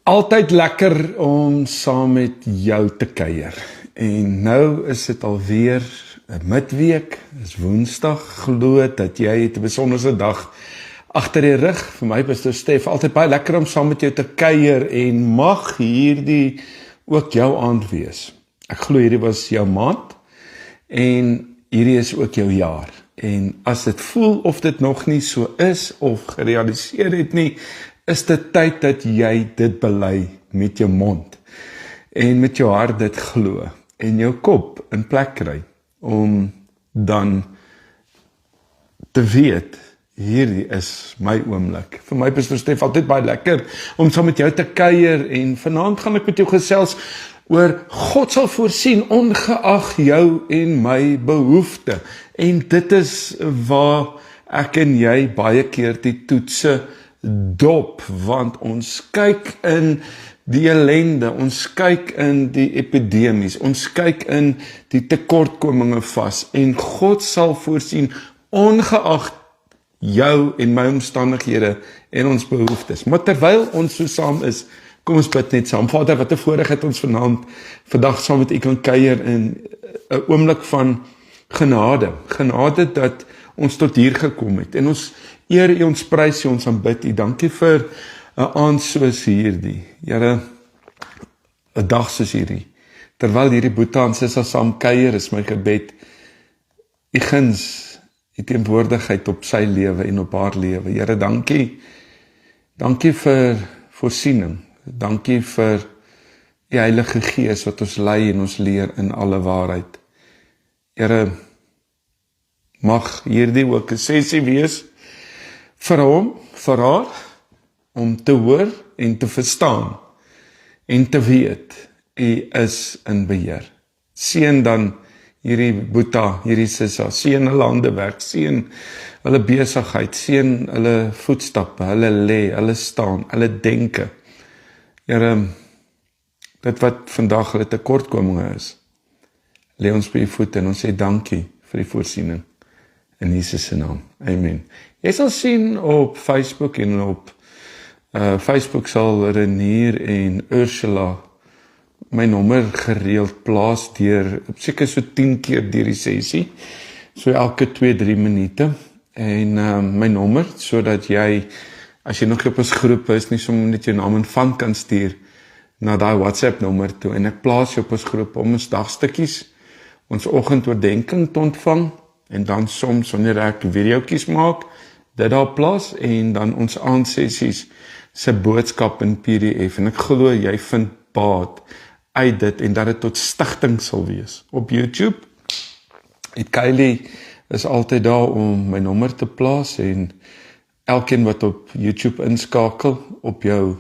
Altyd lekker om saam met jou te kuier. En nou is dit alweer 'n midweek, is Woensdag, glo dat jy het 'n besonderse dag agter die rug. Vir my, Pastor Stef, altyd baie lekker om saam met jou te kuier en mag hierdie ook jou aand wees. Ek glo hierdie was jou maand en hierdie is ook jou jaar. En as dit voel of dit nog nie so is of gerealiseer het nie, is dit tyd dat jy dit bely met jou mond en met jou hart dit glo en jou kop in plek kry om dan te weet, hierdie is my oomblik. Vir my, Pastor Stef, altyd baie lekker om saam met jou te kuier en vanaand gaan ek met jou gesels oor God sal voorsien ongeag jou en my behoefte. En dit is waar ek en jy baie keer die toetse dop, want ons kyk in die ellende, ons kyk in die epidemies, ons kyk in die tekortkominge vas, en God sal voorsien ongeag jou en my omstandighede en ons behoeftes. Maar terwyl ons so saam is, kom ons bid net saam. Vader, wat 'n voorreg het ons vandag saam met U kan kuier in 'n oomblik van genade. Genade dat ons tot hier gekom het. En ons eer U, ons prys U, ons aanbid U. Dankie vir 'n aand soos hierdie. Here, 'n dag soos hierdie. Terwyl hierdie boetie en sussie saam kuier, is my gebed, U guns, U teenwoordigheid op sy lewe en op haar lewe. Here, dankie. Dankie vir voorsiening. Dankie vir die Heilige Gees wat ons lei en ons leer in alle waarheid. Here, mag hierdie ook 'n sessie wees vir hom, vir haar, om te hoor en te verstaan en te weet, U is in beheer. Seën dan hierdie boeta, hierdie sissa, seën hulle handewerk, seën hulle besigheid, seën hulle voetstappe, hulle lê, hulle staan, hulle denke. Here, dit wat vandag hulle tekortkominge is, lê ons by U voete en ons sê dankie vir die voorsiening. In Jesus se naam. Amen. Jy sal sien op Facebook en op Facebook sal Renier en Ursula my nommer gereeld plaas deur seker so 10 keer deur die sessie. So elke 2-3 minute. En my nommer, sodat jy, as jy nog op ons groep is, nie sommer net jou naam en van kan stuur na daai WhatsApp nommer toe. En ek plaas jy op ons groep om ons dagstukkies, ons oggendoordenkings te ontvang. En dan soms, wanneer ek videoetjies maak, dit daar plaas, en dan ons aandsessies se boodskap in PDF, en ek glo jy vind baat uit dit, en dat dit tot stigting sal wees. Op YouTube, het Kylie is altyd daar om my nommer te plaas, en elkeen wat op YouTube inskakel, op jou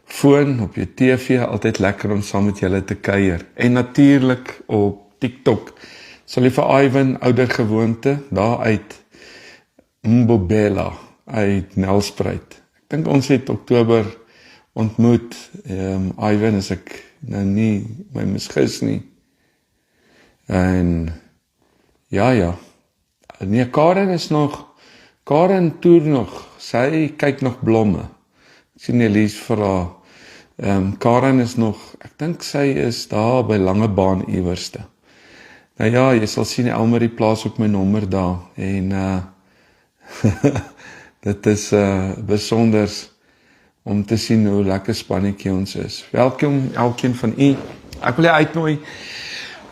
foon, op jou TV, altyd lekker om saam met julle te kuier. En natuurlik op TikTok, sal jy vir Ivan, ouder gewoonte, daar uit Mbobela, uit Nelspruit. Ek dink ons het Oktober ontmoet, Ivan, as ek nou nie my misgis nie. En ja, nee, Karen toer nog, sy kyk nog blomme. Ek sien Elise vir haar, Karen is nog, ek dink sy is daar by Langebaan iewerste. Nou ja, jy sal sien Elmarie plaas op my nommer daar, en dit is besonders om te sien hoe lekker spannetjie ons is. Welkom elkeen van u. Ek wil jy uitnooi,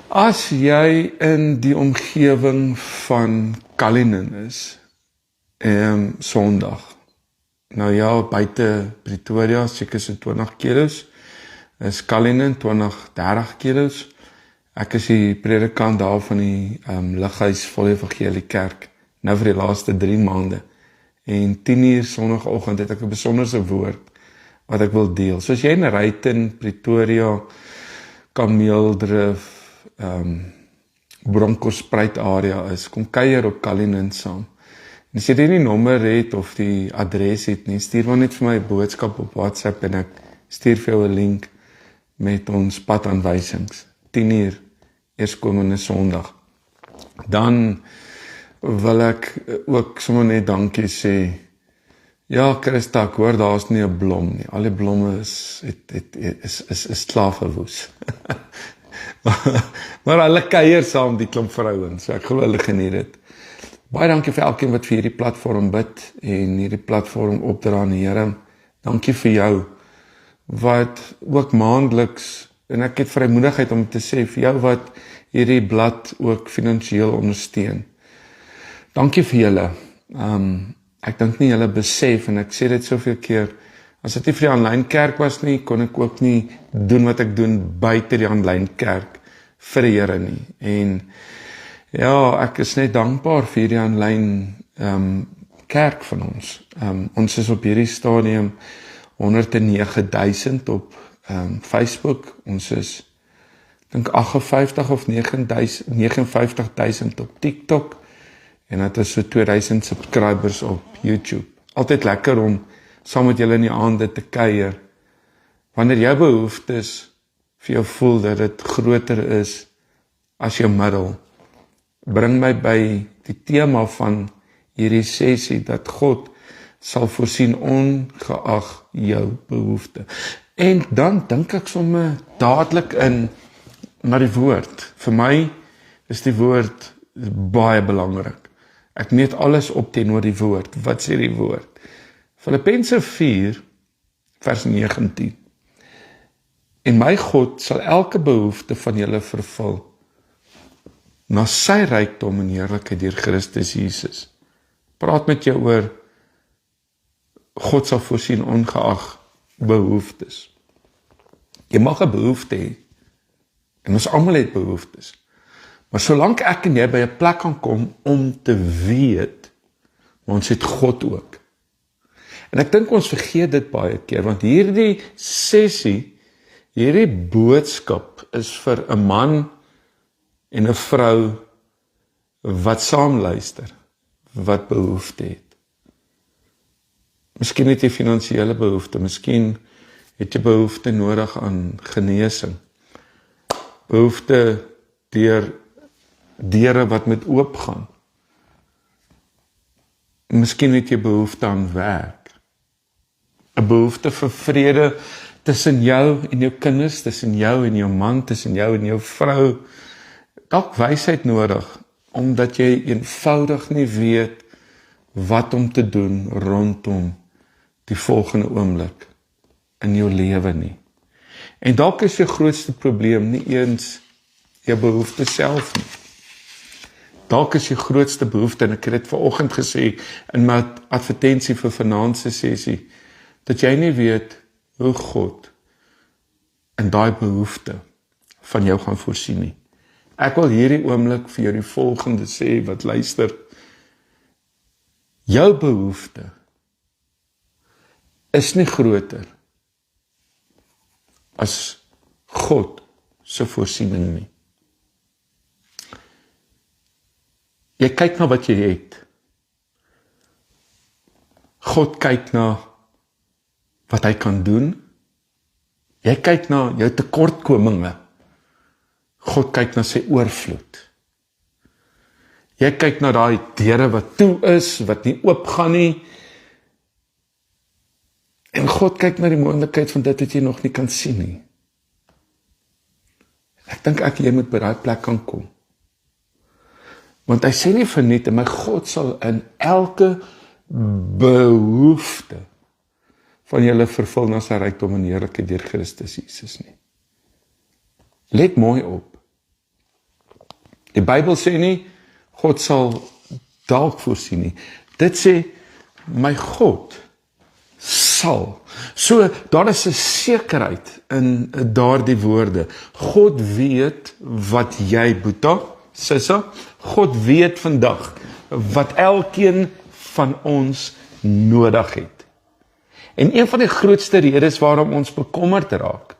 as jy in die omgewing van Cullinan is, Sondag, nou ja, buite Pretoria, seker so 20 kilos, is Cullinan 20-30 kilos. Ek is die predikant daar van die Lighuis Volle Evangelie Kerk, nou vir die laaste 3 maande. En 10:00 Sondagoggend het ek 'n besonderse woord wat ek wil deel. So as jy in Ruyten, Pretoria, Kameeldrif, Bronkhorstspruit area is, kom kuier op Cullinan saam. En as jy die nommer het of die adres het nie, stuur maar net vir my 'n boodskap op WhatsApp en ek stuur vir jou 'n link met ons padaanwysings. 10:00 eerskomende Sondag. Dan wil ek ook sommer net dankie sê Ja, Christa, ek hoor daar is nie 'n blom nie. Al die blomme is klaar verwoes. maar hulle kuier saam die klomp vrouens, so ek glo hulle geniet dit. Baie dankie vir elkeen wat vir hierdie platform bid en hierdie platform opdra aan die Here. Dankie vir jou wat ook maandeliks, en ek het vrymoedigheid om te sê vir jou wat hierdie blad ook finansiëel ondersteun. Dankie vir julle. Ek dink nie julle besef, en ek sê dit soveel keer, as dit nie vir die aanlyn kerk was nie, kon ek ook nie doen wat ek doen buite die aanlyn kerk vir die Here nie. En ja, ek is net dankbaar vir die aanlyn kerk van ons. Ons is op hierdie stadium 109,000 op Facebook. Ons is, dink 58 of 59,000 op TikTok. En dit is so 2000 subscribers op YouTube. Altyd lekker om saam met julle in die aande te kuier. Wanneer jou behoeftes vir jou voel dat dit groter is as jou middel, bring my by die tema van hierdie sessie, dat God sal voorsien ongeag jou behoefte. En dan dink ek sommer dadelik in na die woord. Vir my is die woord baie belangrik. Ek meet alles op teenoor die woord. Wat sê die woord? Filippense 4 vers 19. En my God sal elke behoefte van julle vervul na sy rykdom en heerlikheid deur Christus Jesus. Praat met jou oor God sal voorsien ongeag behoeftes. Jy mag 'n behoefte hê. En ons almal het behoeftes. Maar solank ek en jy by 'n plek kan kom om te weet, ons het God ook. En ek dink ons vergeet dit baie keer, want hierdie sessie, hierdie boodskap is vir 'n man en 'n vrou wat saam luister, wat behoefte het. Miskien het jy finansiële behoefte, miskien het jy behoefte nodig aan genesing, behoefte deur deure wat moet oopgaan. Miskien het jy behoefte aan werk, 'n behoefte vir vrede tussen jou en jou kinders, tussen jou en jou man, tussen jou en jou vrou, dalk wysheid nodig, omdat jy eenvoudig nie weet wat om te doen rondom die volgende oomblik in jou lewe nie. En dalk is jou grootste probleem nie eens jou behoefte self nie. Dalk is jou grootste behoefte, en ek het dit vanoggend gesê in my advertensie vir vanaand se sessie, dat jy nie weet hoe God in daai behoefte van jou gaan voorsien nie. Ek wil hierdie oomblik vir jou die volgende sê wat luister. Jou behoefte is nie groter as God se voorsiening nie. Jy kyk na wat jy het. God kyk na wat hy kan doen. Jy kyk na jou tekortkominge. God kyk na sy oorvloed. Jy kyk na daai deure wat toe is, wat nie oopgaan nie. En God kyk na die moontlikheid van dit wat jy nog nie kan sien nie. Ek dink jy moet by daai plek kan kom. Want hy sê nie verniet, my God sal in elke behoefte van julle vervul na sy rykdom en heerlikheid deur Christus Jesus nie. Let mooi op. Die Bybel sê nie, God sal dalk voorsien nie. Dit sê, my God sal. So, daar is 'n sekerheid in daardie woorde. God weet wat jy, Boeta, Sissa, God weet vandag wat elkeen van ons nodig het. En een van die grootste redes waarom ons bekommerd raak,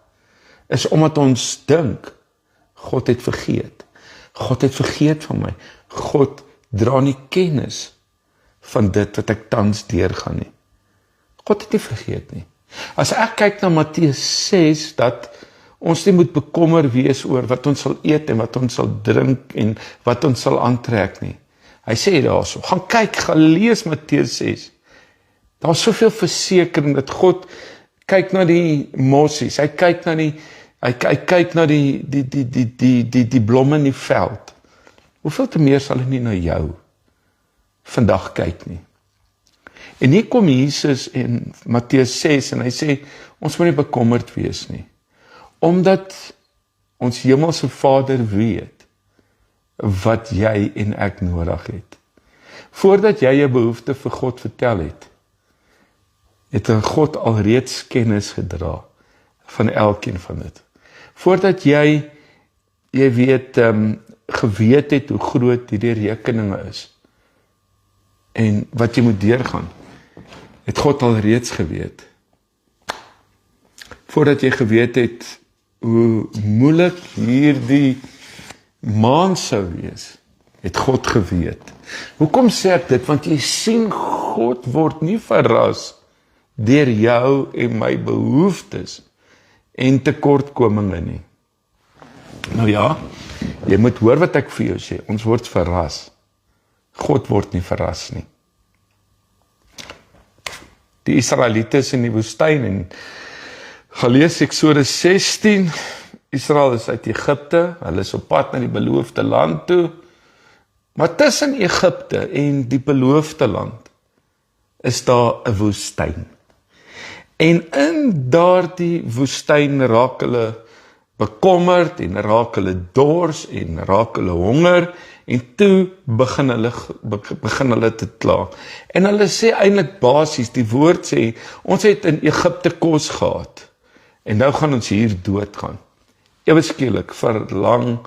is omdat ons dink, God het vergeet. God het vergeet van my. God dra nie kennis van dit wat ek tans deurgaan nie. God het nie vergeet nie. As ek kyk na Matteus 6, dat ons nie moet bekommer wees oor wat ons sal eet en wat ons sal drink en wat ons sal aantrek nie. Hy sê daarso, gaan kyk, gaan lees Matteus 6. Daar is soveel versekering dat God kyk na die mossies, hy kyk na die blomme in die veld. Hoeveel te meer sal hy nie na jou vandag kyk nie. En hier kom Jesus in Matteus 6 en hy sê, ons moet nie bekommerd wees nie. Omdat ons hemelse Vader weet wat jy en ek nodig het. Voordat jy jou behoefte vir God vertel het God alreeds kennis gedra van elkeen van dit. Voordat jy weet, geweet het hoe groot hierdie rekeninge is en wat jy moet deurgaan, het God alreeds geweet. Voordat jy geweet het hoe moeilik hierdie maand sou wees, het God geweet. Hoekom sê ek dit? Want jy sien, God word nie verras deur jou en my behoeftes en tekortkominge nie. Nou ja, jy moet hoor wat ek vir jou sê, ons word verras. God word nie verras nie. Die Israeliete in die woestyn en gaan lees Eksodus 16, Israel is uit Egipte, hulle is op pad na die beloofde land toe, maar tussen Egipte en die beloofde land is daar 'n woestyn. En in daardie woestyn raak hulle bekommerd en raak hulle dors en raak hulle honger en toe begin hulle te kla. En hulle sê eintlik basies, die woord sê, ons het in Egipte kos gehad en nou gaan ons hier doodgaan. Ewe skielik verlang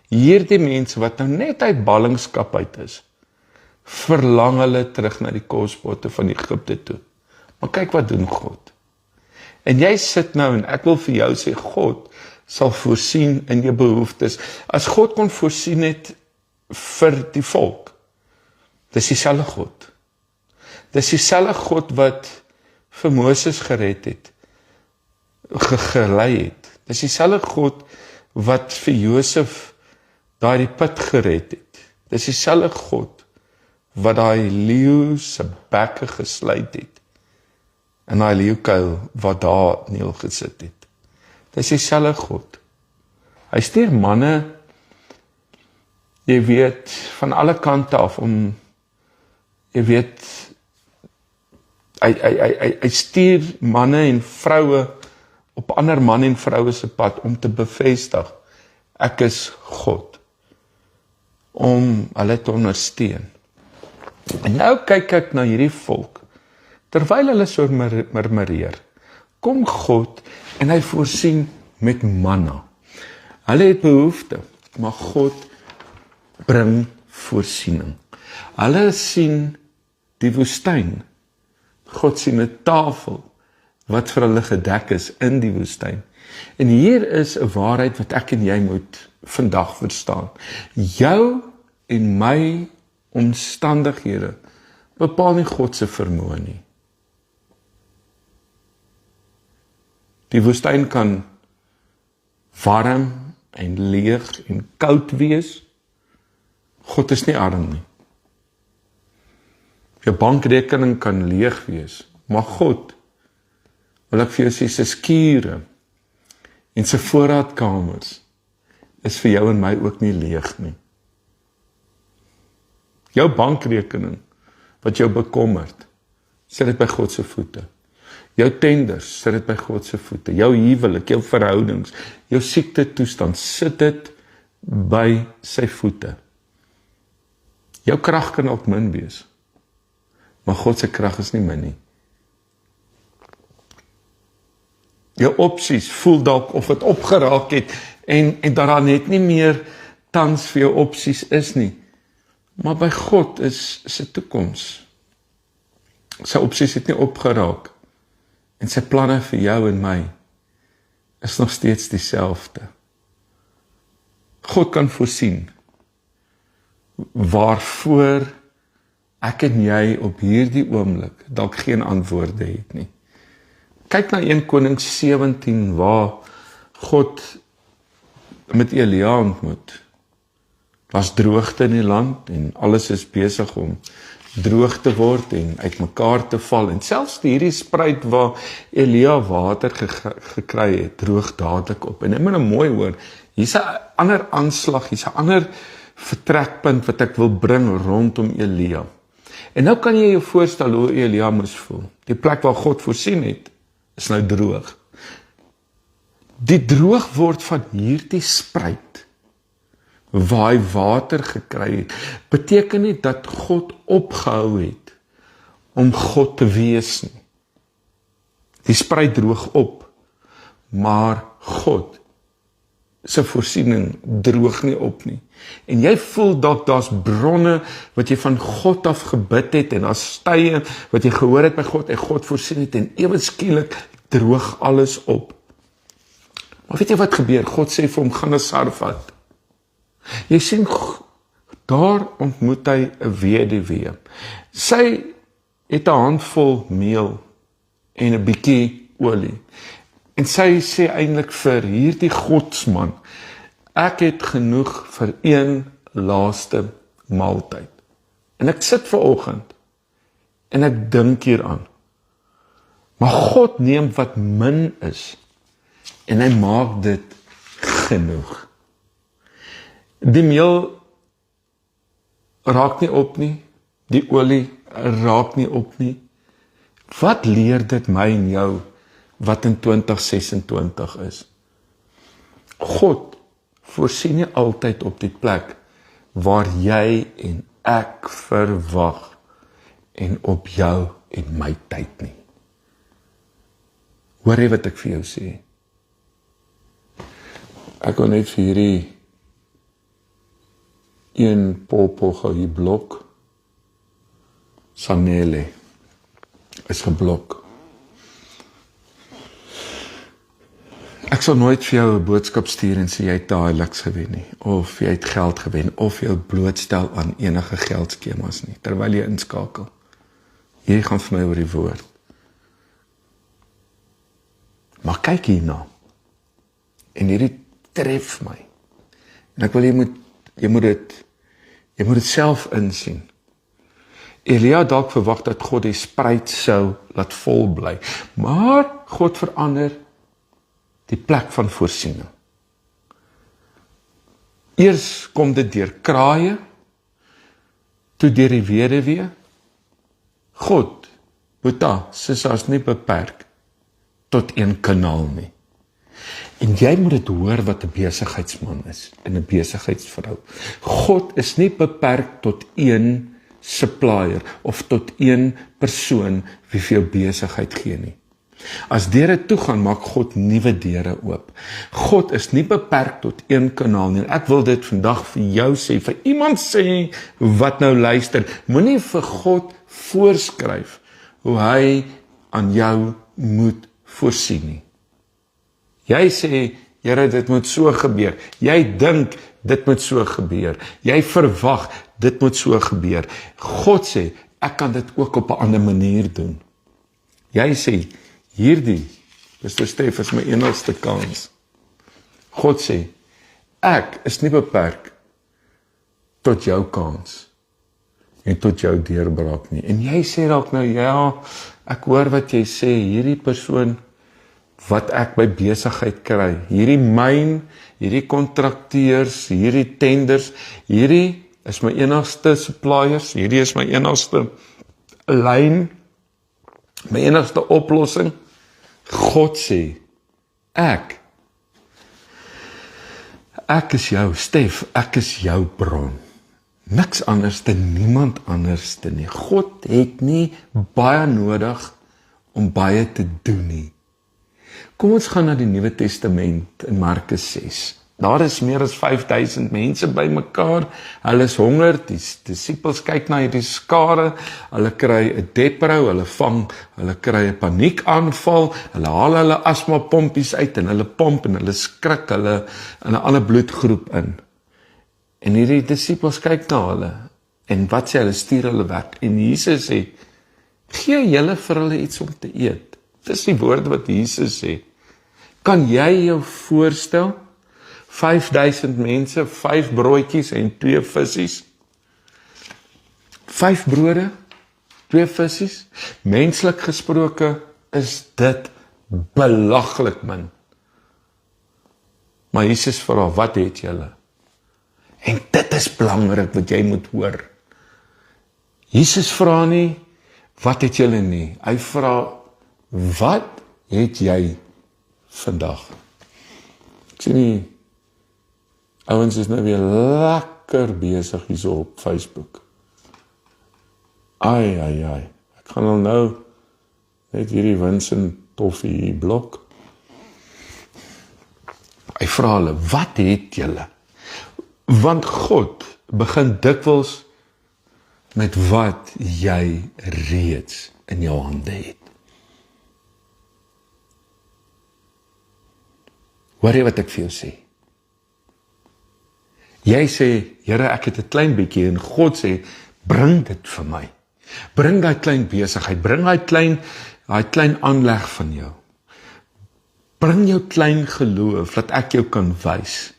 hierdie mense wat nou net uit ballingskap uit is, verlang hulle terug na die kospotte van Egipte toe. Maar kyk wat doen God. En jy sit nou en ek wil vir jou sê, God sal voorsien in jou behoeftes. As God kon voorsien het vir die volk, dis dieselfde God. Dis dieselfde God wat vir Moses gered het, gelei het. Dis dieselfde God wat vir Josef daai put gered het. Dis dieselfde God wat daai leeu se bekke gesluit het. En daai leeukuil wat daar neergesit het. Dis dieselfde God. Hy stuur manne, jy weet, van alle kante af om, jy weet, hy stuur manne en vroue op ander manne en vroue se pad om te bevestig, ek is God, om hulle te ondersteun. En nou kyk ek na hierdie volk, terwyl hulle so murmureer, kom God en hy voorsien met manna. Hulle het behoefte, maar God bring voorsiening. Hulle sien die woestyn. God sien 'n tafel wat vir hulle gedek is in die woestyn. En hier is 'n waarheid wat ek en jy moet vandag verstaan. Jou en my omstandighede bepaal nie God se vermoë nie. Die woestyn kan warm en leeg en koud wees. God is nie arm nie. Jou bankrekening kan leeg wees, maar God, wil ek vir jou sê, sy skure en sy voorraadkamers is vir jou en my ook nie leeg nie. Jou bankrekening wat jou bekommerd, sit dit by God se voete. Jou tenders, sit dit by God se voete. Jou huwelik, jou verhoudings, jou siekte toestand, sit dit by sy voete. Jou krag kan ook min wees, maar God se krag is nie min nie. Jou opsies voel dalk of het opgeraak het en dat daar net nie meer tans vir jou opsies is nie. Maar by God is sy toekoms. Sy opsies het nie opgeraak. En sy planne vir jou en my is nog steeds dieselfde. God kan voorsien waarvoor ek en jy op hierdie oomblik dalk geen antwoorde het nie. Kyk na 1 Konings 17 waar God met Elia ontmoet. Daar's droogte in die land en alles is besig om droog te word en uitmekaar te val. En selfs hierdie spruit waar Elia water gekry het, droog dadelik op. En ek moet nou mooi hoor, hier's 'n ander aanslag, hier's 'n ander vertrekpunt wat ek wil bring rondom Elia. En nou kan jy jou voorstel hoe Elia moes voel. Die plek waar God voorsien het, is nou droog. Die droog word van hierdie spruit, waar hy water gekry het, beteken nie dat God opgehou het om God te wees nie. Die spruit droog op, maar God se voorsiening droog nie op nie. En jy voel dalk daar's bronne wat jy van God af gebid het, en daar's tye wat jy gehoor het by God, en God voorsien het, en ewe skielik droog alles op. Maar weet jy wat gebeur? God sê vir hom, gaan na Sarfat. Jy sien, daar ontmoet hy 'n weduwee. Sy het 'n handvol meel en 'n bietjie olie. En sy sê eintlik vir hierdie godsman, ek het genoeg vir een laaste maaltyd. En ek sit vanoggend en ek dink hieraan. Maar God neem wat min is en hy maak dit genoeg. Die meel raak nie op nie, die olie raak nie op nie. Wat leer dit my en jou wat in 2026 is? God voorsien nie altyd op die plek waar jy en ek verwag en op jou en my tyd nie. Hoor jy wat ek vir jou sê? Ek wil net vir hierdie een popo gou hier blok. Sanele is geblok. Ek sal nooit vir jou 'n boodskap stuur en sê jy het daai Hilux gewen nie, of jy het geld gewen, of jou blootstel aan enige geldskemas nie, terwyl jy inskakel. Jy gaan vir my oor die woord. Maar kyk hierna, en hierdie tref my. En ek wil jy moet dit self insien. Elia dalk verwag dat God die spruit sou laat vol bly, maar God verander die plek van voorsiening. Eers kom dit deur kraaie, toe deur die weduwee. God, Boeta, is nie beperk tot een kanaal nie. En jy moet dit hoor wat 'n besigheidsman is en 'n besigheidsvrou. God is nie beperk tot een supplier of tot een persoon wie vir jou besigheid gee nie. As deure toegaan, maak God nuwe deure oop. God is nie beperk tot een kanaal nie. Ek wil dit vandag vir jou sê, vir iemand sê wat nou luister, moenie vir God voorskryf hoe hy aan jou moet voorsien nie. Jy sê, Here, dit moet so gebeur. Jy dink, dit moet so gebeur. Jy verwag, dit moet so gebeur. God sê, ek kan dit ook op 'n ander manier doen. Jy sê, hierdie, Pastor Stef, is my enigste kans. God sê, ek is nie beperk tot jou kans en tot jou deurbraak nie. En jy sê dalk nou, ja, ek hoor wat jy sê, hierdie persoon wat ek by besigheid kry, hierdie myn, hierdie kontrakteurs, hierdie tenders, hierdie is my enigste suppliers, hierdie is my enigste lyn, my enigste oplossing. God sê, ek is jou, Stef, ek is jou bron. Niks anders te niemand anders te nie. God het nie baie nodig om baie te doen nie. Kom ons gaan na die Nuwe Testament in Markus 6. Daar is meer as 5000 mense bymekaar. Hulle is honger, die disippels kyk na hierdie skare, hulle kry 'n deprou, hulle kry 'n paniekaanval, hulle haal hulle asmapompies uit en hulle pomp en hulle skrik hulle in 'n ander bloedgroep in. En hierdie disippels kyk na hulle en wat sê hulle? Stuur hulle weg. En Jesus sê, gee julle vir hulle iets om te eet. Dis die woord wat Jesus sê. Kan jy jou voorstel? 5000 mense, 5 broodjies en 2 visse. 5 brode 2 visse. Menslik gesproke is dit belaglik min. Maar Jesus vra, wat het julle? En dit is belangrik wat jy moet hoor. Jesus vra nie, wat het julle nie? Hy vra, wat het jy vandag? Ek sien nie, ouens is nou weer lekker besig hierso op Facebook. Ai, ek gaan al nou net hierdie Vincent Toffee blok. Hy vra hulle, wat het julle? Want God begin dikwels met wat jy reeds in jou hande het. Hoor jy wat ek vir jou sê? Jy sê, Here, ek het 'n klein bietjie, en God sê, bring dit vir my. Bring daai klein besigheid, bring daai klein aanleg van jou. Bring jou klein geloof, dat ek jou kan wys.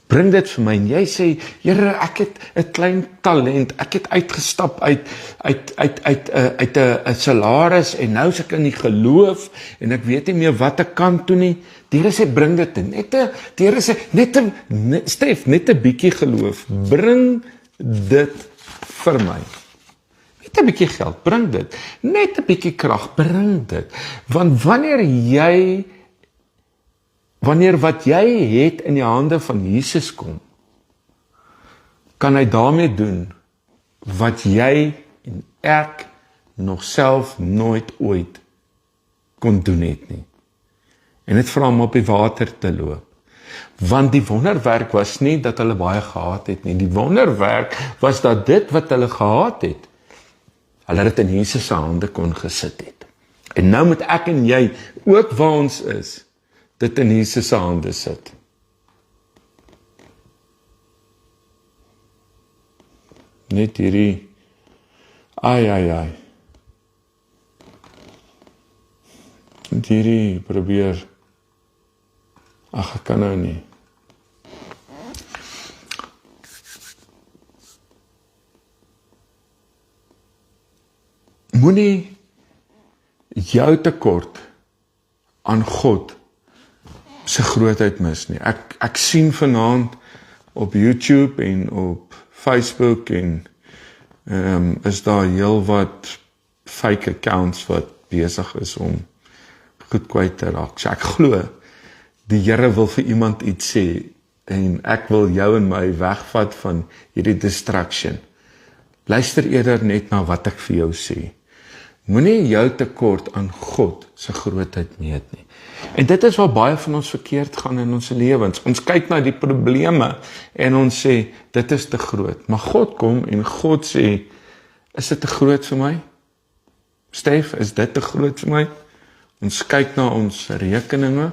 Bring dit vir my, en jy sê, Here, ek het 'n klein talent, ek het uitgestap uit 'n salaris, en nou is ek in die geloof, en ek weet nie meer wat ek kan doen nie. Die Here sê, bring dit in, die Here sê, net 'n bietjie geloof, bring dit vir my. Net 'n bietjie geld, bring dit. Net 'n bietjie krag, bring dit. Want wanneer wat jy het in die hande van Jesus kom, kan hy daarmee doen wat jy en ek nog self nooit ooit kon doen het nie. En dit vra om op die water te loop. Want die wonderwerk was nie dat hulle baie gehad het nie. Die wonderwerk was dat dit wat hulle gehad het, hulle het in Jesus se hande kon gesit het. En nou moet ek en jy, ook waar ons is, dit in Jesus se hande sit. Net hierdie, net hierdie probeer, ek kan nou nie. Moenie jou tekort aan God se grootheid mis nie. Ek sien vanaand op YouTube en op Facebook en is daar heel wat fake accounts wat besig is om goed kwyt te raak. So ek glo, die Here wil vir iemand iets sê en ek wil jou en my wegvat van hierdie distraction. Luister eerder net na wat ek vir jou sê. Moenie jou tekort aan God se grootheid meet nie. En dit is waar baie van ons verkeerd gaan in ons lewens. Ons kyk na die probleme en ons sê, dit is te groot. Maar God kom en God sê, is dit te groot vir my? Stef, is dit te groot vir my? Ons kyk na ons rekeninge.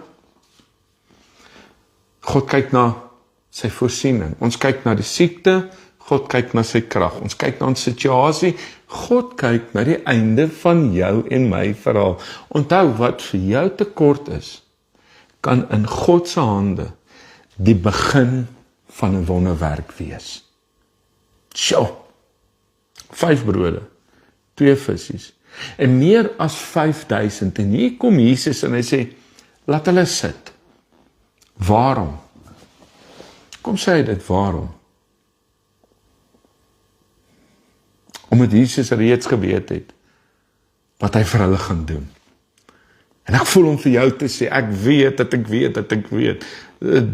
God kyk na sy voorsiening. Ons kyk na die siekte, God kyk na sy krag. Ons kyk na ons situasie, God kyk na die einde van jou en my verhaal. Onthou, wat vir jou tekort is, kan in God se hande die begin van 'n wonderwerk wees. Sjoe, 5 brode, 2 visse, en meer as 5000, en hier kom Jesus en hy sê, laat hulle sit. Waarom? Kom sê hy dit, waarom? Omdat Jesus reeds geweet het wat hy vir hulle gaan doen. En ek voel om vir jou te sê, ek weet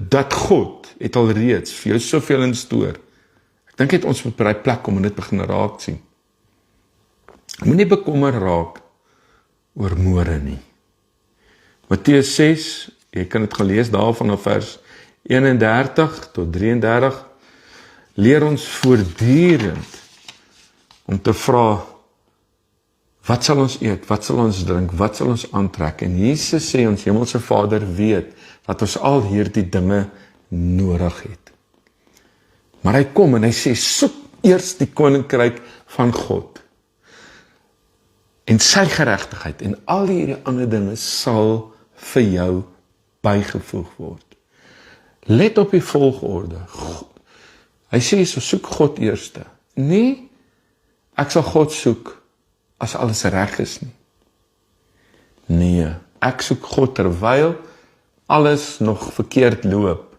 dat God het al reeds vir jou soveel instoor. Ek dink het ons moet by die plek kom en dit begin raak sien. Moenie bekommer raak oor môre nie. Matteus 6, jy kan dit gelees daar vanaf vers 31 tot 33, leer ons voortdurend om te vra, wat sal ons eet, wat sal ons drink, wat sal ons aantrek? En Jesus sê ons hemelse Vader weet, dat ons al hierdie dinge nodig het. Maar hy kom en hy sê, soek eers die koninkryk van God. En sy geregtigheid, en al hierdie ander dinge sal vir jou bygevoeg word. Let op die volgorde. Hy sê, so soek God eerste. Nee, ek sal God soek as alles reg is nie. Nee, ek soek God terwyl alles nog verkeerd loop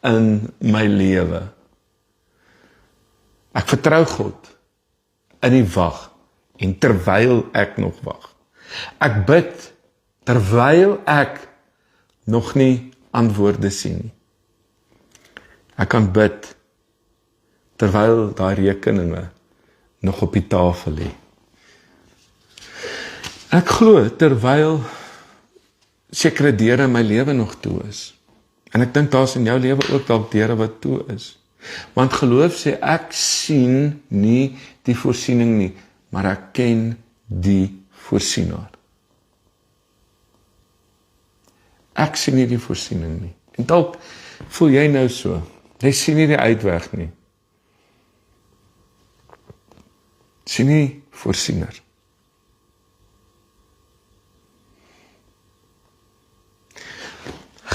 in my lewe. Ek vertrou God in die wag en terwyl ek nog wag. Ek bid terwyl ek nog nie antwoorde sien nie. Ek kan bid terwyl daai rekeninge nog op die tafel lê. Ek glo terwyl sekere deure in my lewe nog toe is. En ek dink daar's in jou lewe ook dalk deure wat toe is. Want geloof sê ek sien nie die voorsiening nie, maar ek ken die voorsienaar. Ek sien nie die voorsiening nie. En dalk voel jy nou so. Jy sien nie die uitweg nie. Sien nie voorsiener.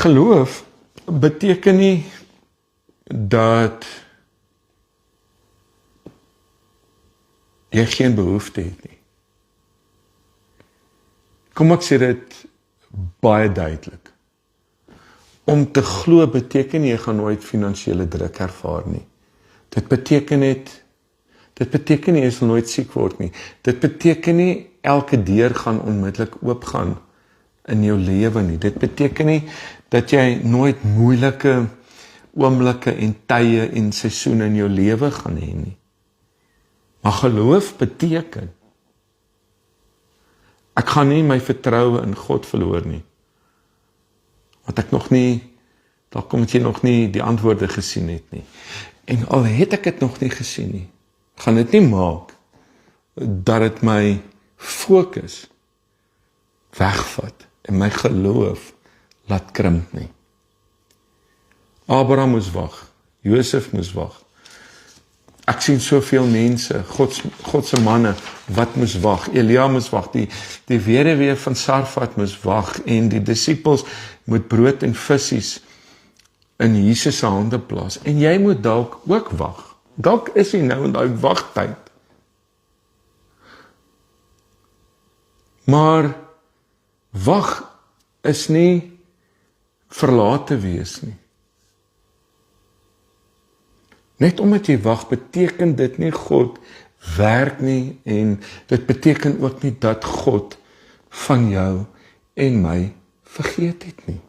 Geloof beteken nie dat jy geen behoefte het nie. Kom ek sê dit baie duidelik. Om te glo beteken nie jy gaan nooit finansiële druk ervaar nie. Dit beteken nie jy sal nooit siek word nie. Dit beteken nie elke deur gaan onmiddellik oopgaan in jou lewe nie. Dit beteken nie dat jy nooit moeilike oomblikke en tye en seisoene in jou lewe gaan hê nie. Maar geloof beteken ek gaan nie my vertroue in God verloor nie. Want ek nog nie, daar kom jy nog nie die antwoorde gesien het nie. En al het ek dit nog nie gesien nie, gaan dit nie maak dat dit my fokus wegvat en my geloof laat krimp nie. Abraham moes wag, Josef moes wag. Ek sien soveel mense, God se manne, wat moes wag. Elia moes wag, die weduwee van Sarfat moes wag, en die disippels moet brood en visies in Jesus se hande plaas. En jy moet dalk ook wag. Dalk is jy nou in daai wagtyd. Maar wag is nie verlate wees nie. Net omdat jy wag, beteken dit nie God werk nie, en dit beteken ook nie dat God van jou en my vergeet het nie.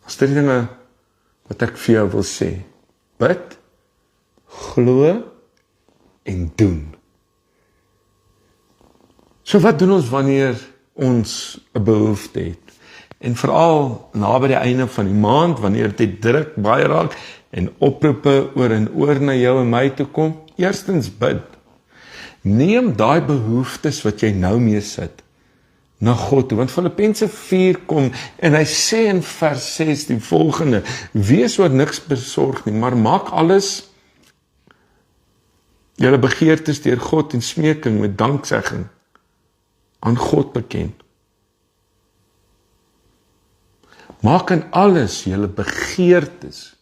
As dit dinge wat ek vir jou wil sê, bid, glo en doen. So wat doen ons wanneer ons 'n behoefte het? En veral na by die einde van die maand, wanneer dit druk baie raak en oproepe oor en oor na jou en my toe kom, eerstens bid. Neem daai behoeftes wat jy nou mee sit na God toe, want Filippense 4 kom en hy sê in vers 6 die volgende: wees oor niks besorg nie, maar maak alles julle begeertes deur God en smeking met danksegging aan God bekend. Maak in alles julle begeertes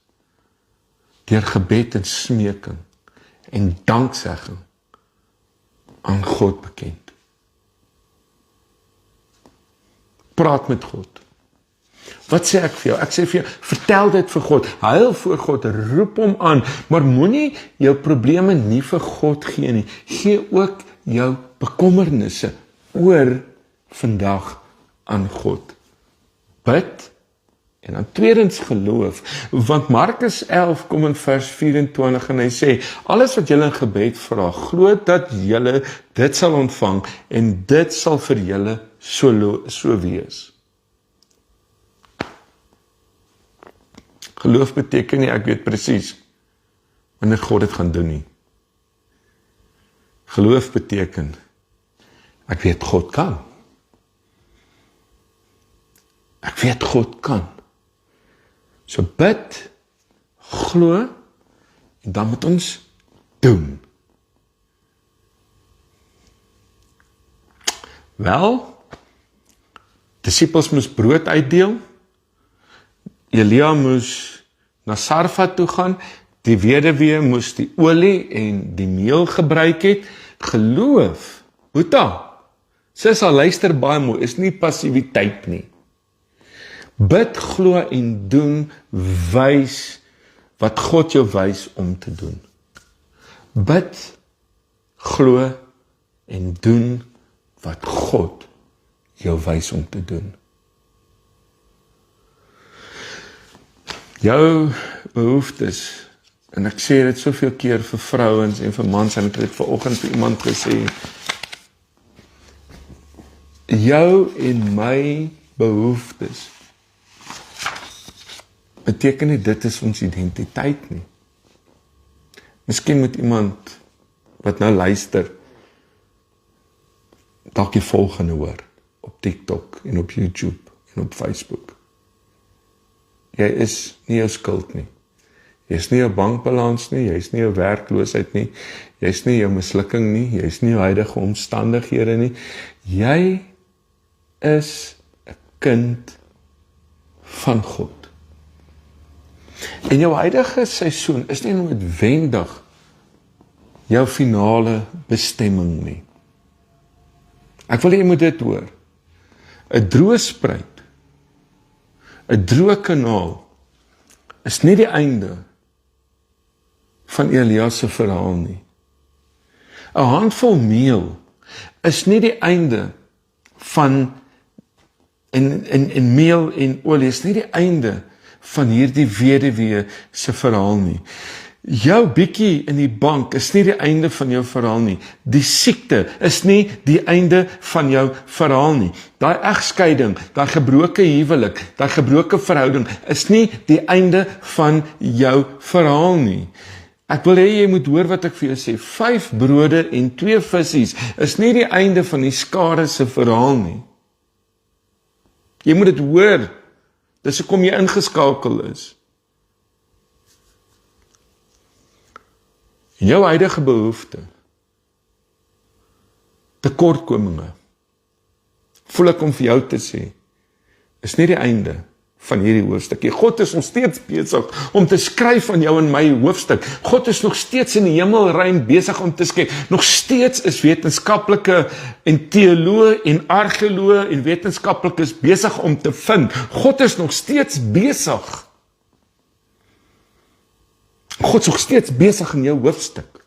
deur gebed en smeking en danksegging aan God bekend. Praat met God. Wat sê ek vir jou? Ek sê vir jou, vertel dit vir God. Huil voor God, roep hom aan, maar moenie jou probleme nie vir God gee nie. Gee ook jou bekommernisse oor vandag aan God. Bid. En dan tweedens geloof, want Markus 11 kom in vers 24 en hy sê, alles wat julle in gebed vra, glo dat julle dit sal ontvang en dit sal vir julle so wees. Geloof beteken nie, ek weet presies wanneer God dit gaan doen nie. Geloof beteken, ek weet God kan. Ek weet God kan. So bid, glo, en dan moet ons doen. Wel, disippels moes brood uitdeel, Elia moes na Sarfat toe gaan, die weduwee moes die olie en die meel gebruik het. Geloof, Boeta, sy sal luister baie mooi, is nie passiwiteit nie. Bid, glo en doen, wys wat God jou wys om te doen. Bid, glo en doen wat God jou wys om te doen. Jou behoeftes, en ek sê dit soveel keer vir vrouens en vir mans, en ek het dit vanoggend vir iemand gesê, jou en my behoeftes beteken nie dit is ons identiteit nie. Miskien moet iemand wat nou luister dalk die volgende hoor op TikTok en op YouTube en op Facebook. Jy is nie jou skuld nie. Jy is nie jou bankbalans nie, jy is nie jou werkloosheid nie, jy is nie jou mislukking nie, jy is nie jou huidige omstandighede nie. Jy is 'n kind van God. En jou huidige seisoen is nie noodwendig jou finale bestemming nie. Ek wil hê jy moet dit hoor. 'n droë spruit, 'n droë kanaal is nie die einde van Elia se verhaal nie. 'n handvol meel is nie die einde van en meel en olie is nie die einde van hierdie weduwee se verhaal nie. Jou bietjie in die bank is nie die einde van jou verhaal nie. Die siekte is nie die einde van jou verhaal nie. Daai egskeiding, daai gebroke huwelik, daai gebroke verhouding is nie die einde van jou verhaal nie. Ek wil hê jy moet hoor wat ek vir jou sê. 5 brode en 2 visse is nie die einde van die skare se verhaal nie. Jy moet dit hoor. Dis hoekom jy ingeskakel is. En jou huidige behoefte, tekortkominge, voel ek om vir jou te sê, is nie die einde van hierdie hoofstuk. God is nog steeds besig om te skryf van jou en my hoofstuk. God is nog steeds in die hemelruim besig om te skep. Nog steeds is wetenskaplike en teoloë en argeoloë en wetenskaplikes besig om te vind. God is nog steeds besig. God is nog steeds besig in jou hoofstuk.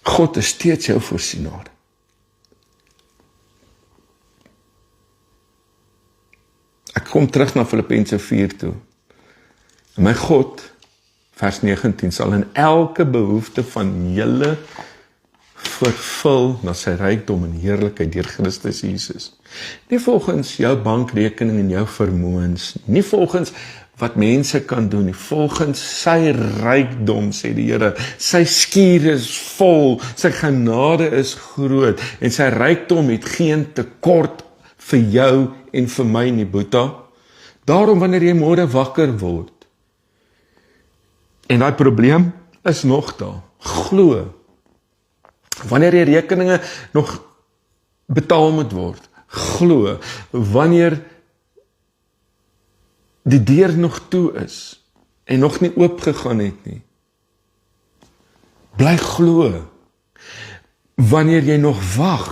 God is steeds jou voorsienaar. Ek kom terug na Filippense 4 toe. En my God, vers 19, sal in elke behoefte van julle vervul na sy rykdom en heerlikheid deur Christus Jesus. Nie volgens jou bankrekening en jou vermoëns, nie volgens wat mense kan doen nie, volgens sy rykdom, sê die Here. Sy skuur is vol, sy genade is groot, en sy rykdom het geen tekort vir jou en vir my nie, Boeta. Daarom wanneer jy môre wakker word, en daai probleem is nog daar, glo. Wanneer die rekeninge nog betaal moet word, glo. Wanneer die deur nog toe is, en nog nie oopgegaan het nie, bly glo. Wanneer jy nog wag,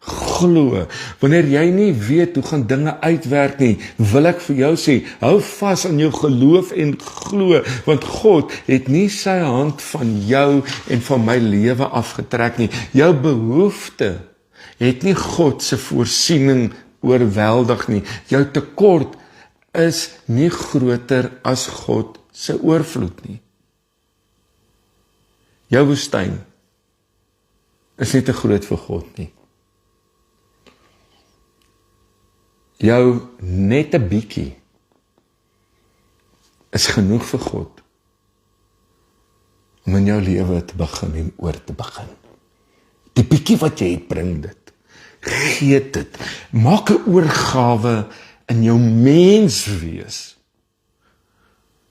glo. Wanneer jy nie weet hoe gaan dinge uitwerk nie, wil ek vir jou sê, hou vas aan jou geloof en glo, want God het nie sy hand van jou en van my lewe afgetrek nie. Jou behoefte het nie God se voorsiening oorweldig nie. Jou tekort is nie groter as God se oorvloed nie. Jou woestyn is nie te groot vir God nie. Jou net 'n bietjie is genoeg vir God om in jou lewe te begin en oor te begin. Die bietjie wat jy het, bring dit. Gee dit. Maak 'n oorgawe in jou menswees.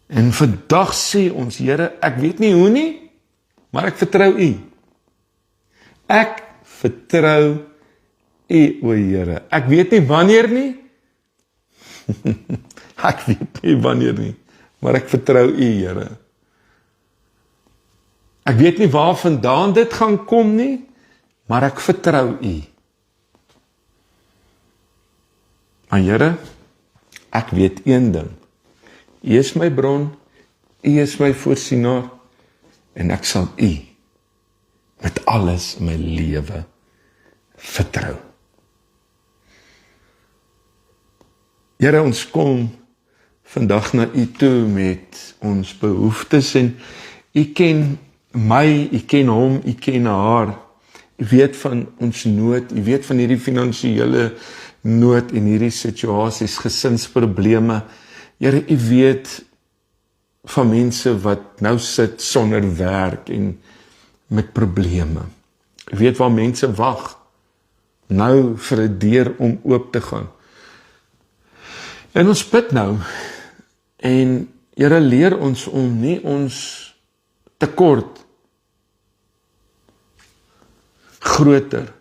En vandag sê ons, Here, ek weet nie hoe nie, maar ek vertrou U. Ek vertrou U, o Here. Ek weet nie wanneer nie. Ek weet nie wanneer nie, maar ek vertrou U, Here. Ek weet nie waar vandaan dit gaan kom nie, maar ek vertrou U. Maar Here, ek weet een ding. U is my bron, U is my voorsienaar, en ek sal U met alles in my lewe vertrou. Here, ons kom vandag na U toe met ons behoeftes en U ken my, U ken hom, U ken haar. U weet van ons nood, U weet van hierdie finansiële nood en hierdie situasies, gesinsprobleme. Here, U weet van mense wat nou sit sonder werk en met probleme. U weet waar mense wag nou vir 'n deur om oop te gaan. En ons bid nou, en Here, leer ons om nie ons tekort groter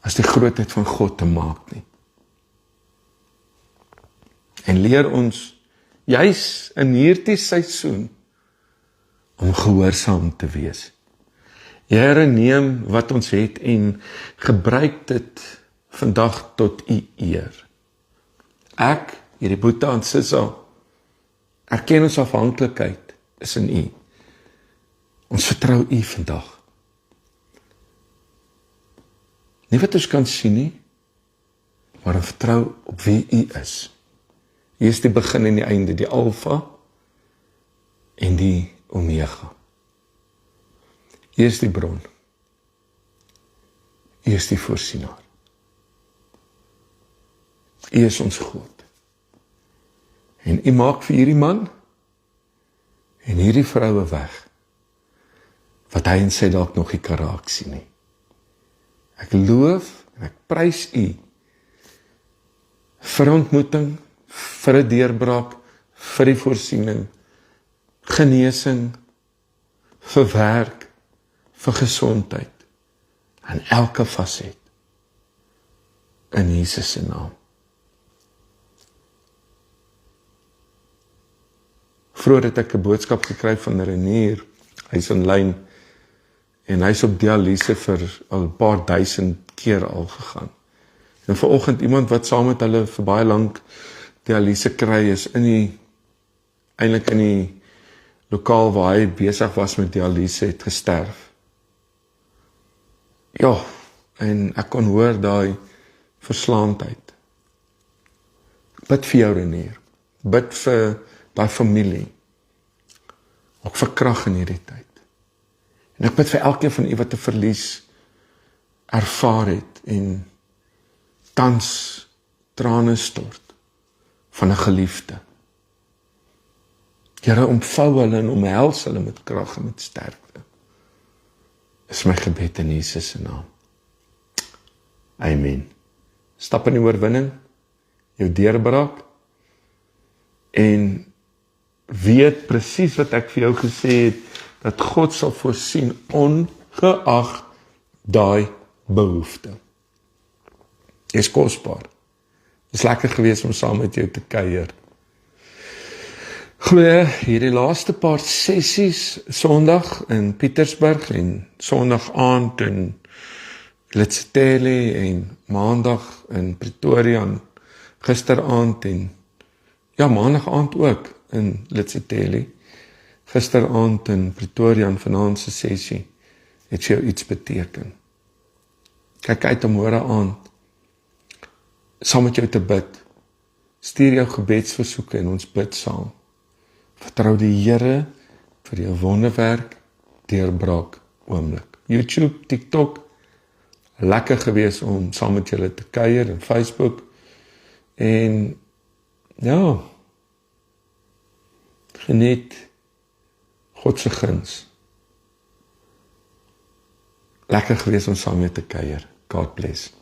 as die grootheid van God te maak nie. En leer ons, juis in hierdie seisoen, om gehoorsaam te wees. Here, neem wat ons het en gebruik dit vandag tot U eer. Ek, hierdie Boeta en Sissa, erken ons afhanklikheid is in U. Ons vertrou U vandag. Nie wat ons kan sien nie, maar ons vertrou op wie U is. U is die begin en die einde, die Alfa en die Omega. U is die bron. U is die voorsienaar. U is ons God. En U maak vir hierdie man en hierdie vroue weg, wat hy en sy dalk nog nie kan raak sien nie. Ek loof en ek prys U vir ontmoeting, vir 'n deurbraak, vir die voorsiening, genesing, vir werk, vir gesondheid, in elke faset, in Jesus se naam. Vroeger het ek 'n boodskap gekry van Renier, hy's online, en hy's op dialyse vir al 'n paar duisend keer al gegaan. En vanoggend iemand wat saam met hulle vir baie lank dialyse kry is eintlik in die lokaal waar hy besig was met dialyse het gesterf. Ja, en ek kon hoor daai verslaandheid. Bid vir jou, Renier. Bid vir daai familie. Ook vir krag in hierdie tyd. En ek bid vir elkeen van u wat 'n verlies ervaar het en tans trane stort van 'n geliefde. Here, omvou hulle en omhels hulle met krag en met sterkte. Is my gebed in Jesus se naam. Amen. Stap in die oorwinning, jou deurbraak, en weet presies wat ek vir jou gesê het, dat God sal voorsien ongeag daai behoefte. Jy is kosbaar. Dit is lekker gewees om saam met jou te kuier. Glo, hierdie laaste paar sessies, Sondag in Pietersburg en Sondag aand in Letsitele en Maandag in Pretoria en gisteraand en Maandag aand ook in Letsitele. Gisteraand in Pretoria en vanaand se sessie het vir jou iets beteken. Kyk uit om môre aand saam met jou te bid. Stuur jou gebedsversoeke en ons bid saam. Vertrou die Here vir jou wonderwerk, deurbraak oomblik. YouTube, TikTok, lekker gewees om saam met julle te kuier en Facebook. En geniet God se guns. Lekker gewees om saam met te kuier. God bless.